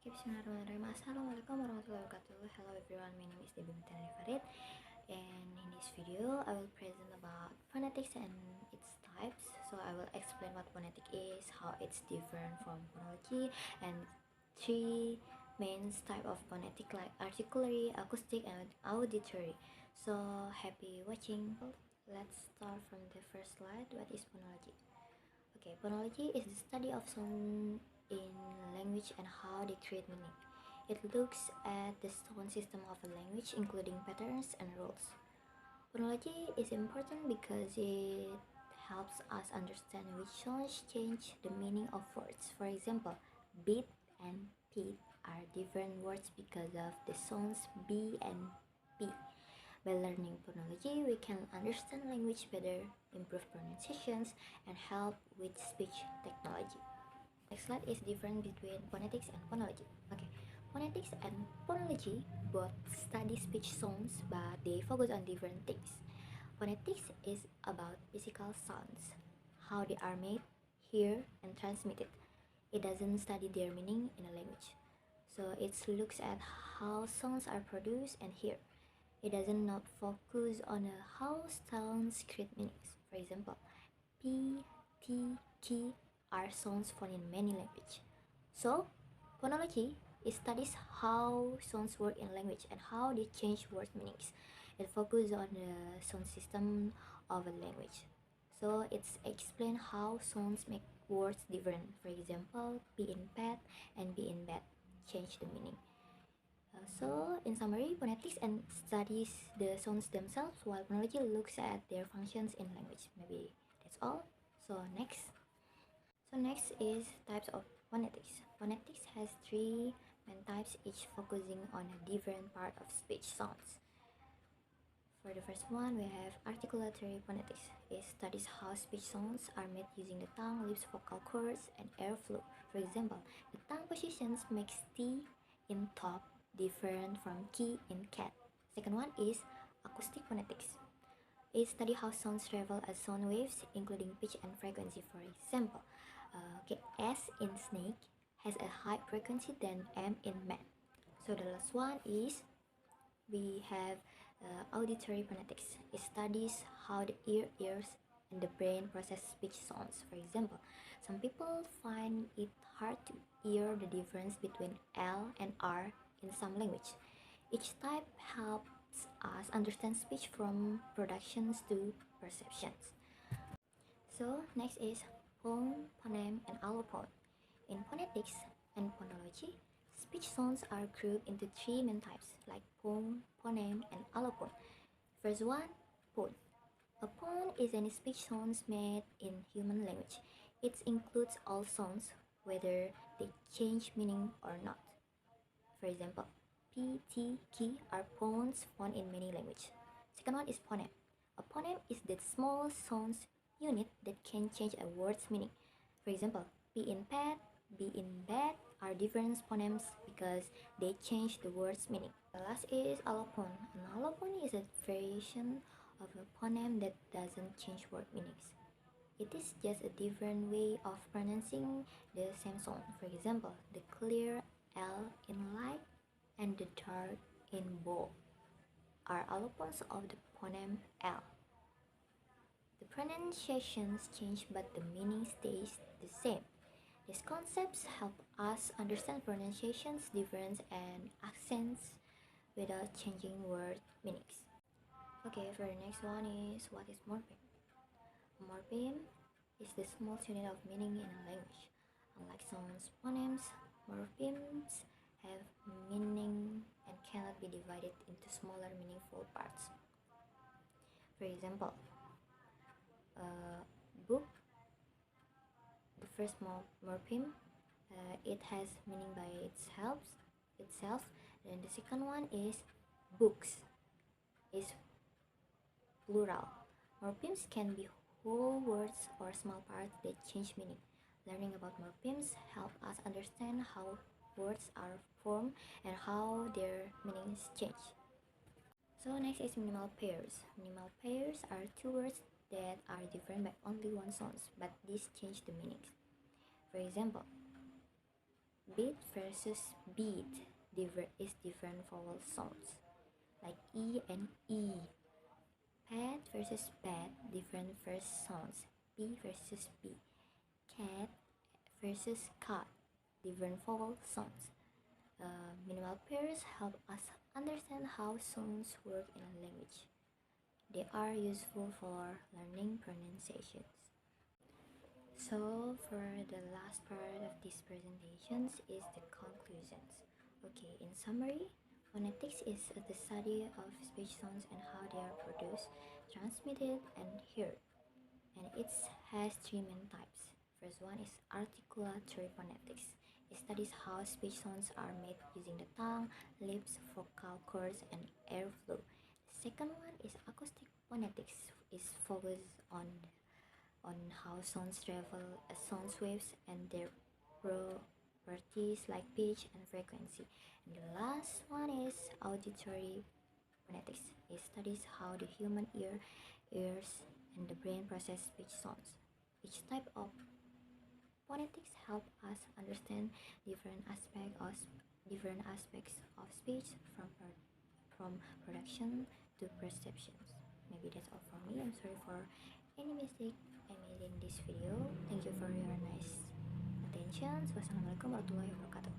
Bismillahirrahmanirrahim. Assalamualaikum warahmatullahi wabarakatuh. Hello everyone, my name is Debbie Mutani Farid, and in this video I will present about phonetics and its types. So I will explain what phonetic is, how it's different from phonology, and three main type of phonetic like articulatory, acoustic, and auditory. So happy watching. Let's start from the first slide. What is phonology? Okay, phonology is the study of sound in language and how they create meaning. It looks at the sound system of a language, including patterns and rules. Phonology is important because it helps us understand which sounds change the meaning of words. For example, beat and pit are different words because of the sounds B and P. By learning phonology, we can understand language better, improve pronunciations, and help with speech technology. Next slide is difference between phonetics and phonology. Okay, phonetics and phonology both study speech sounds, but they focus on different things. Phonetics is about physical sounds, how they are made, heard, and transmitted. It doesn't study their meaning in a language. So it looks at how sounds are produced and heard. It does not focus on how sounds create meanings. For example, P, T, K are sounds found in many languages. So, phonology studies how sounds work in language and how they change word meanings. It focuses on the sound system of a language. So, it's explain how sounds make words different. For example, P in pet and B in bed change the meaning. So, in summary, phonetics and studies the sounds themselves, while phonology looks at their functions in language. Maybe that's all. So next is types of phonetics. Phonetics has three main types, each focusing on a different part of speech sounds. For the first one, we have articulatory phonetics. It studies how speech sounds are made using the tongue, lips, vocal cords, and airflow. For example, the tongue positions makes T in top different from key in cat. Second one is acoustic phonetics. It studies how sounds travel as sound waves, including pitch and frequency. For example, S in snake has a high frequency than M in man. So the last one is we have auditory phonetics. It studies how the ears and the brain process speech sounds. For example, some people find it hard to hear the difference between L and R in some language. Each type helps us understand speech from productions to perceptions. So next is phone, phoneme, and allophone. In phonetics and phonology, speech sounds are grouped into three main types like phone, phoneme, and allophone. First one, phone. A phone is any speech sounds made in human language. It includes all sounds, whether they change meaning or not. For example, P, T, K are phones found in many languages. Second one is phoneme. A phoneme is the small sounds unit that can change a word's meaning. For example, P in pet, B in bed are different phonemes because they change the word's meaning. The last is allophone. An allophone is a variation of a phoneme that doesn't change word meanings. It is just a different way of pronouncing the same sound. For example, the clear L in light and the dark in bold are allophones of the phoneme L. The pronunciations change but the meaning stays the same. These concepts help us understand pronunciations difference and accents without changing word meanings. Okay, for the next one is what is morpheme? A morpheme is the small unit of meaning in a language. Unlike some phonemes, morphemes have meaning and cannot be divided into smaller meaningful parts. For example, book, the first morpheme, it has meaning by itself. And the second one is books, is plural. Morphemes can be whole words or small parts that change meaning. Learning about morphemes help us understand how words are formed and how their meanings change. So next is minimal pairs. Minimal pairs are two words that are different by only one sound, but these change the meanings. For example, Beat versus beat is different vowel sounds like E and E. Pet versus pet, different first sounds, P versus P. Cat versus cat, different vowel sounds. Minimal pairs help us understand how sounds work in a language. They are useful for learning pronunciations. So for the last part of these presentations is the conclusions. Okay, in summary, phonetics is the study of speech sounds and how they are produced, transmitted, and heard. And it has three main types. First one is articulatory phonetics. It studies how speech sounds are made using the tongue, lips, vocal cords, and airflow. The second one is acoustic phonetics. Is focused on how sounds travel as sound waves and their properties like pitch and frequency. And the last one is auditory phonetics. It studies how the human ears, and the brain process speech sounds. Each type of phonetics help us understand different aspects of speech from production to perceptions. Maybe that's all from me. I'm sorry for any mistake I made in this video. Thank you for your nice attention. Wassalamualaikum warahmatullahi wabarakatuh.